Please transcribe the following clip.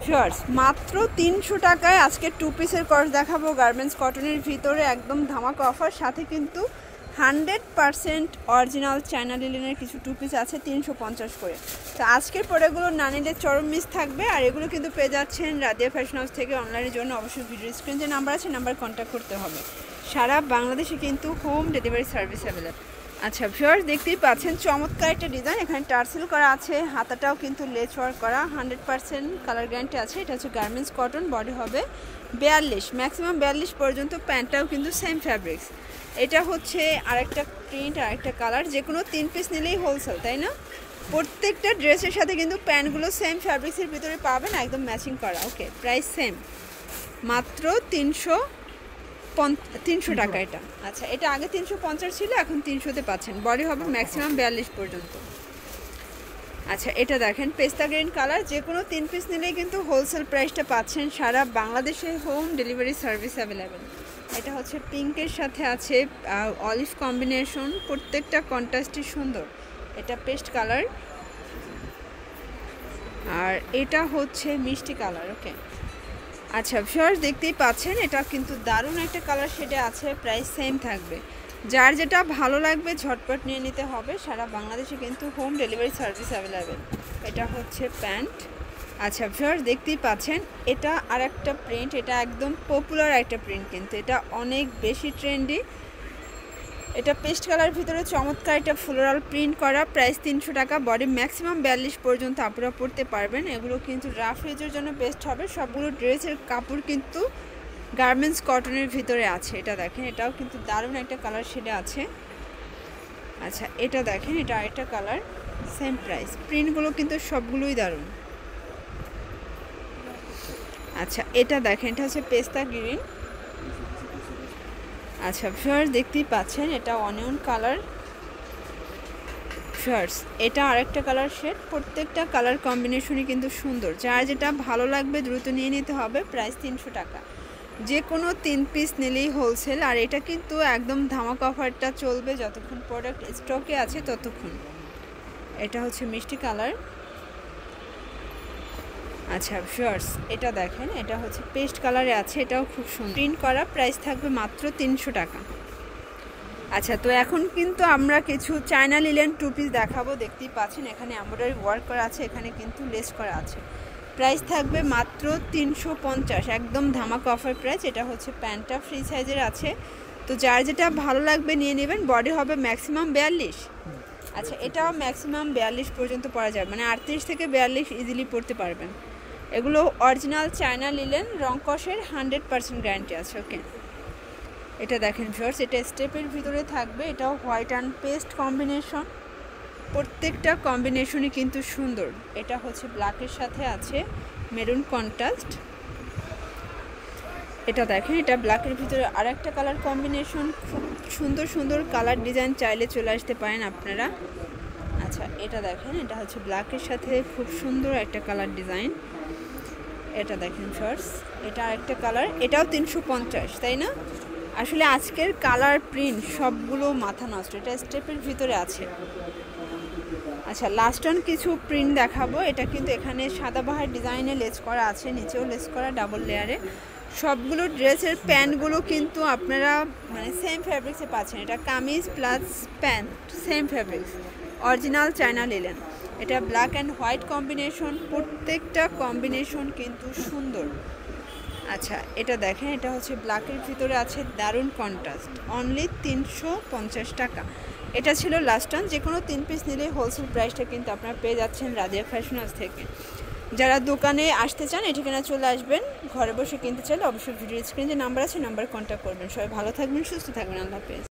Viewers মাত্র ৩০০ টাকায় আজকে টু পিসের কর্স দেখাবো গার্মেন্টস কটনের ভিতরে একদম ধামাকা অফার, সাথে কিন্তু 100% অরিজিনাল চায়না লিলেনের কিছু টু পিস আছে ৩৫০ করে। তো আজকের প্রোডাক্টগুলো না নিলে চরম মিস থাকবে। আর এগুলো কিন্তু পেয়ে যাচ্ছেন রাদিয়া ফ্যাশন হাউস থেকে। অনলাইনের জন্য অবশ্যই ভিডিও স্ক্রিন যে নাম্বার আছে নাম্বার কন্ট্যাক্ট করতে হবে। সারা বাংলাদেশে কিন্তু হোম ডেলিভারি সার্ভিস অ্যাভেলেবল। আচ্ছা ভিউয়ার্স দেখতেই পাচ্ছেন চমৎকার একটা ডিজাইন, এখানে টার্সেল করা আছে, হাতাটাও কিন্তু লেস ওয়ার্ক করা, 100% কালার গ্যারান্টি আছে। এটা হচ্ছে গার্মেন্টস কটন, বডি হবে 42, ম্যাক্সিমাম 42 পর্যন্ত। প্যান্টটাও কিন্তু সেম ফ্যাব্রিক্স। এটা হচ্ছে আরেকটা প্রিন্ট, আরেকটা কালার, যে কোনো 3 পিস নিলেই হোলসেল, তাই না? প্রত্যেকটা ড্রেসের সাথে কিন্তু প্যান্টগুলো সেম ফ্যাব্রিক্সের ভিতরে পাবেন, একদম ম্যাচিং করা। ওকে, প্রাইস সেম, মাত্র 300 টাকা এটা। আচ্ছা, এটা আগে 350 ছিল, এখন 300-তে পাচ্ছেন। বডি হবে ম্যাক্সিমাম 42 পর্যন্ত। আচ্ছা, এটা দেখেন পেস্তা গ্রিন কালার, যে কোনো 3 পিস নিলেই কিন্তু হোলসেল প্রাইসটা পাচ্ছেন। সারা বাংলাদেশে হোম ডেলিভারি সার্ভিস অ্যাভেলেবেল। এটা হচ্ছে পিঙ্কের সাথে আছে অলিভ কম্বিনেশন, প্রত্যেকটা কন্ট্রাস্টই সুন্দর। এটা পেস্ট কালার, আর এটা হচ্ছে মিষ্টি কালার। ওকে, আচ্ছা ভিউয়ার্স দেখতেই পাচ্ছেন এটা কিন্তু দারুণ একটা কালার শেডে আছে। প্রাইস সেম থাকবে, যার যেটা ভালো লাগবে ঝটপট নিয়ে নিতে হবে। সারা বাংলাদেশে কিন্তু হোম ডেলিভারি সার্ভিস অ্যাভেলেবেল। এটা হচ্ছে প্যান্ট। আচ্ছা ভিউয়ার্স দেখতেই পাচ্ছেন এটা আরেকটা প্রিন্ট, এটা একদম পপুলার একটা প্রিন্ট, কিন্তু এটা অনেক বেশি ট্রেন্ডি। এটা পেস্ট কালার ভিতরে চমৎকার একটা ফ্লোরাল প্রিন্ট করা। প্রাইস 300 টাকা। বডি ম্যাক্সিমাম 42 পর্যন্ত আপনারা পরতে পারবেন। এগুলো কিন্তু রাফ ইউজের জন্য বেস্ট হবে। সবগুলো ড্রেসের কাপড় কিন্তু গার্মেন্টস কটনের ভিতরে আছে। এটা দেখেন, এটাও কিন্তু দারুণ একটা কালার শেডে আছে। আচ্ছা, এটা দেখেন, এটা আরেকটা কালার, সেম প্রাইস। প্রিন্টগুলো কিন্তু সবগুলোই দারুণ। আচ্ছা, এটা দেখেন, এটা হচ্ছে পেস্তা গ্রিন। আচ্ছা ভিউয়ার্স দেখতেই পাচ্ছেন এটা অনিয়ন কালার। ভিউয়ার্স এটা আরেকটা কালার শেড, প্রত্যেকটা কালার কম্বিনেশনই কিন্তু সুন্দর। যার যেটা ভালো লাগবে দ্রুত নিয়ে নিতে হবে। প্রাইস 300 টাকা। যে কোনো 3 পিস নিলেই হোলসেল। আর এটা কিন্তু একদম ধামাকা অফারটা চলবে যতক্ষণ প্রোডাক্ট স্টকে আছে ততক্ষণ। এটা হচ্ছে মিষ্টি কালার। আচ্ছা ভিউয়ার্স এটা দেখেন, এটা হচ্ছে পেস্ট কালারে আছে, এটাও খুব সুন্দর প্রিন্ট করা। প্রাইস থাকবে মাত্র 300 টাকা। আচ্ছা, তো এখন কিন্তু আমরা কিছু চায়না লিলেন টু পিস দেখাবো। দেখতেই পাচ্ছেন এখানে এমব্রয়ডারি ওয়ার্ক করা আছে, এখানে কিন্তু লেস করা আছে। প্রাইস থাকবে মাত্র 350, একদম ধামাকা অফার প্রাইস। এটা হচ্ছে প্যান্টটা ফ্রি সাইজের আছে, তো যার যেটা ভালো লাগবে নিয়ে নেবেন। বডি হবে ম্যাক্সিমাম 42। আচ্ছা, এটাও ম্যাক্সিমাম 42 পর্যন্ত পরা যাবে, মানে 38 থেকে 42 ইজিলি পরতে পারবেন। এগুলো অরিজিনাল চায়না লিলেন, রং কষের 100% গ্যারান্টি আছে। ওকে, এটা দেখেন ভিউয়ার্স, এটা স্টেপের ভিতরে থাকবে। এটাও হোয়াইট অ্যান্ড পেস্ট কম্বিনেশন, প্রত্যেকটা কম্বিনেশনই কিন্তু সুন্দর। এটা হচ্ছে ব্ল্যাকের সাথে আছে মেরুন কন্ট্রাস্ট। এটা দেখেন, এটা ব্ল্যাকের ভিতরে আর একটা কালার কম্বিনেশন। খুব সুন্দর সুন্দর কালার ডিজাইন, চাইলে চলে আসতে পারেন আপনারা। আচ্ছা, এটা দেখেন, এটা হচ্ছে ব্ল্যাকের সাথে খুব সুন্দর একটা কালার ডিজাইন। এটা দেখেন ভিউয়ার্স, এটা আরেকটা কালার, এটাও 350, তাই না? আসলে আজকের কালার প্রিন্ট সবগুলো মাথা নষ্ট। এটা স্টেপের ভিতরে আছে। আচ্ছা, লাস্ট অন কিছু প্রিন্ট দেখাবো। এটা কিন্তু এখানে সাদাবাহার ডিজাইনে লেস করা আছে, নিচেও লেস করা ডাবল লেয়ারে। সবগুলো ড্রেসের প্যান্টগুলো কিন্তু আপনারা মানে সেম ফ্যাব্রিক্সে পাচ্ছেন। এটা kameez plus pant same fabrics, original China linen. এটা ব্ল্যাক অ্যান্ড হোয়াইট কম্বিনেশন, প্রত্যেকটা কম্বিনেশন কিন্তু সুন্দর। আচ্ছা, এটা দেখেন, এটা হচ্ছে ব্ল্যাকের ভিতরে আছে, দারুণ কন্ট্রাস্ট। অনলি 350 টাকা। এটা ছিল লাস্ট টান। যে কোনো 3 পিস নিলে হোলসেল প্রাইসটা কিন্তু আপনারা পেয়ে যাচ্ছেন রাদিয়া ফ্যাশন হাউস থেকে। যারা দোকানে আসতে চান এই ঠিকানা চলে আসবেন। ঘরে বসে কিনতে চাইলে অবশ্যই ভিডিও স্ক্রিনে যে নাম্বার আছে নাম্বার কন্ট্যাক্ট করবেন। সবাই ভালো থাকবেন, সুস্থ থাকবেন। আল্লাহ হাফেজ।